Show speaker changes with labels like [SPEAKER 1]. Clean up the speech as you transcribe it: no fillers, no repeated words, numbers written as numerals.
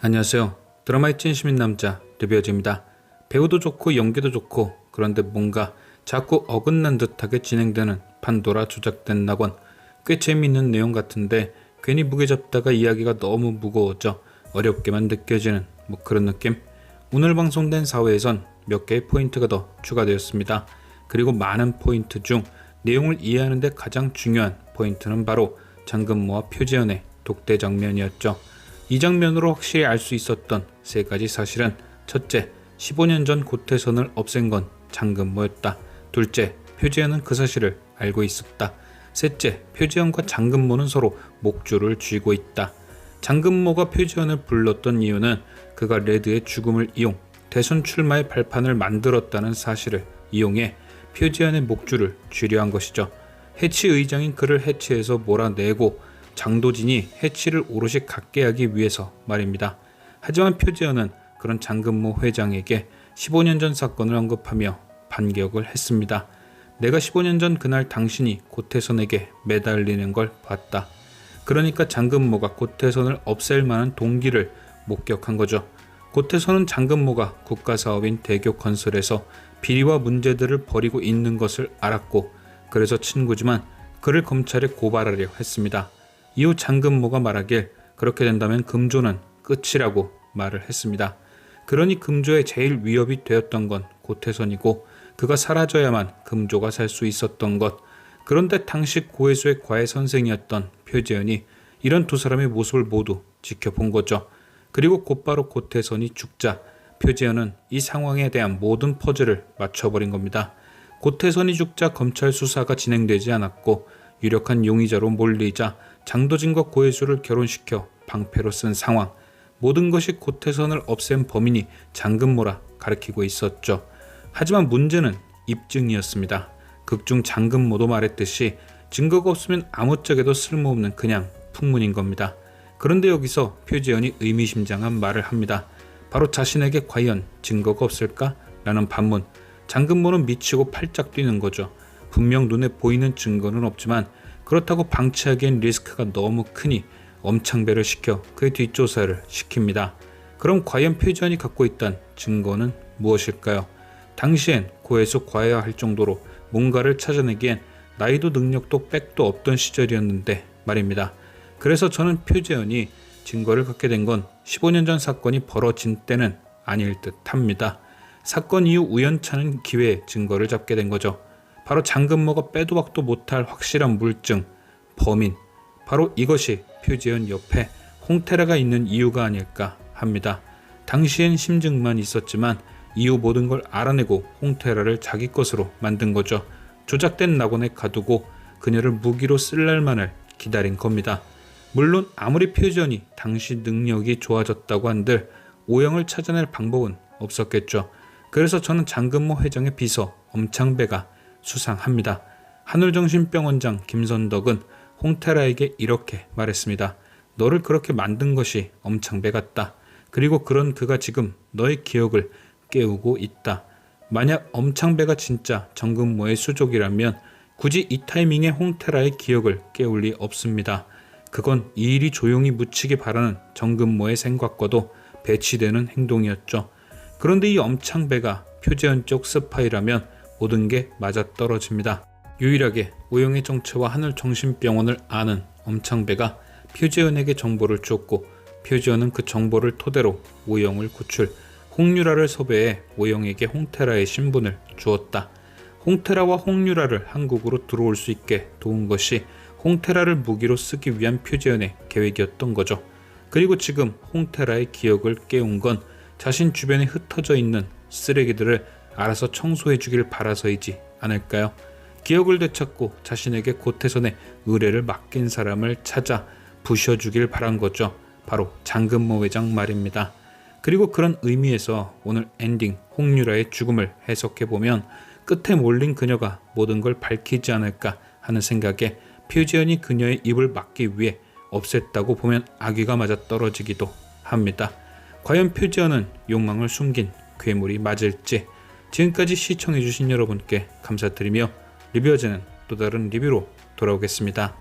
[SPEAKER 1] 안녕하세요. 드라마의 찐시민 남자 류비어즈입니다. 배우도 좋고 연기도 좋고 그런데 뭔가 자꾸 어긋난 듯하게 진행되는 판도라 조작된 낙원. 꽤 재미있는 내용 같은데 괜히 무게 잡다가 이야기가 너무 무거워져 어렵게만 느껴지는 그런 느낌. 오늘 방송된 4회에선 몇 개의 포인트가 더 추가되었습니다. 그리고 많은 포인트 중 내용을 이해하는 데 가장 중요한 포인트는 바로 장근모와 표지연의 독대 장면이었죠. 이 장면으로 확실히 알 수 있었던 세 가지 사실은: 첫째, 15년 전 고태선을 없앤 건 장근모였다. 둘째, 표지연은 그 사실을 알고 있었다. 셋째, 표지연과 장근모는 서로 목줄을 쥐고 있다. 장근모가 표지연을 불렀던 이유는 그가 레드의 죽음을 이용 대선 출마의 발판을 만들었다는 사실을 이용해 표지연의 목줄을 쥐려 한 것이죠. 해치 의장인 그를 해치해서 몰아내고 장도진이 해치를 오롯이 갖게 하기 위해서 말입니다. 하지만 표지연은 그런 장근모 회장에게 15년 전 사건을 언급하며 반격을 했습니다. 내가 15년 전 그날 당신이 고태선에게 매달리는 걸 봤다. 그러니까 장근모가 고태선을 없앨 만한 동기를 목격한 거죠. 고태선은 장근모가 국가사업인 대교 건설에서 비리와 문제들을 벌이고 있는 것을 알았고, 그래서 친구지만 그를 검찰에 고발하려 했습니다. 이후 장근모가 말하길 그렇게 된다면 금조는 끝이라고 말을 했습니다. 그러니 금조의 제일 위협이 되었던 건 고태선이고, 그가 사라져야만 금조가 살 수 있었던 것. 그런데 당시 고해소의 과외 선생이었던 표지연이 이런 두 사람의 모습을 모두 지켜본 거죠. 그리고 곧바로 고태선이 죽자 표지연은 이 상황에 대한 모든 퍼즐을 맞춰버린 겁니다. 고태선이 죽자 검찰 수사가 진행되지 않았고, 유력한 용의자로 몰리자 장도진과 고해수를 결혼시켜 방패로 쓴 상황. 모든 것이 고태선을 없앤 범인이 장근모라 가리키고 있었죠. 하지만 문제는 입증이었습니다. 극중 장근모도 말했듯이 증거가 없으면 아무짝에도 쓸모없는 그냥 풍문인 겁니다. 그런데 여기서 표지연이 의미심장한 말을 합니다. 바로 자신에게 과연 증거가 없을까? 라는 반문. 장근모는 미치고 팔짝 뛰는 거죠. 분명 눈에 보이는 증거는 없지만 그렇다고 방치하기엔 리스크가 너무 크니 엄창배를 시켜 그의 뒷조사를 시킵니다. 그럼 과연 표지연이 갖고 있던 증거는 무엇일까요? 당시엔 고해서 과해야 할 정도로 뭔가를 찾아내기엔 나이도 능력도 백도 없던 시절이었는데 말입니다. 그래서 저는 표지연이 증거를 갖게 된 건 15년 전 사건이 벌어진 때는 아닐 듯 합니다. 사건 이후 우연찮은 기회에 증거를 잡게 된 거죠. 바로 장근모가 빼도 박도 못할 확실한 물증, 범인. 바로 이것이 표지연 옆에 홍태라가 있는 이유가 아닐까 합니다. 당시엔 심증만 있었지만 이후 모든 걸 알아내고 홍태라를 자기 것으로 만든 거죠. 조작된 낙원에 가두고 그녀를 무기로 쓸 날만을 기다린 겁니다. 물론 아무리 표지연이 당시 능력이 좋아졌다고 한들 오영을 찾아낼 방법은 없었겠죠. 그래서 저는 장근모 회장의 비서 엄창배가 수상합니다. 한울정신병원장 김선덕은 홍태라에게 이렇게 말했습니다. 너를 그렇게 만든 것이 엄창배 같다. 그리고 그런 그가 지금 너의 기억을 깨우고 있다. 만약 엄창배가 진짜 장근모의 수족이라면 굳이 이 타이밍에 홍태라의 기억을 깨울 리 없습니다. 그건 이 일이 조용히 묻히기 바라는 장근모의 생각과도 배치되는 행동이었죠. 그런데 이 엄창배가 표지연 쪽 스파이라면 모든 게 맞아떨어집니다. 유일하게 오영의 정체와 한울정신병원을 아는 엄창배가 표지연에게 정보를 주었고, 표지연은 그 정보를 토대로 오영을 구출, 홍유라를 섭외해 오영에게 홍태라의 신분을 주었다. 홍태라와 홍유라를 한국으로 들어올 수 있게 도운 것이 홍태라를 무기로 쓰기 위한 표지연의 계획이었던 거죠. 그리고 지금 홍태라의 기억을 깨운 건 자신 주변에 흩어져 있는 쓰레기들을 알아서 청소해 주길 바라서이지 않을까요? 기억을 되찾고 자신에게 고태선의 의뢰를 맡긴 사람을 찾아 부셔주길 바란 거죠. 바로 장근모 회장 말입니다. 그리고 그런 의미에서 오늘 엔딩 홍유라의 죽음을 해석해보면 끝에 몰린 그녀가 모든 걸 밝히지 않을까 하는 생각에 표지연이 그녀의 입을 막기 위해 없앴다고 보면 악의가 맞아떨어지기도 합니다. 과연 표지연은 욕망을 숨긴 괴물이 맞을지. 지금까지 시청해주신 여러분께 감사드리며 리뷰어즈는 또 다른 리뷰로 돌아오겠습니다.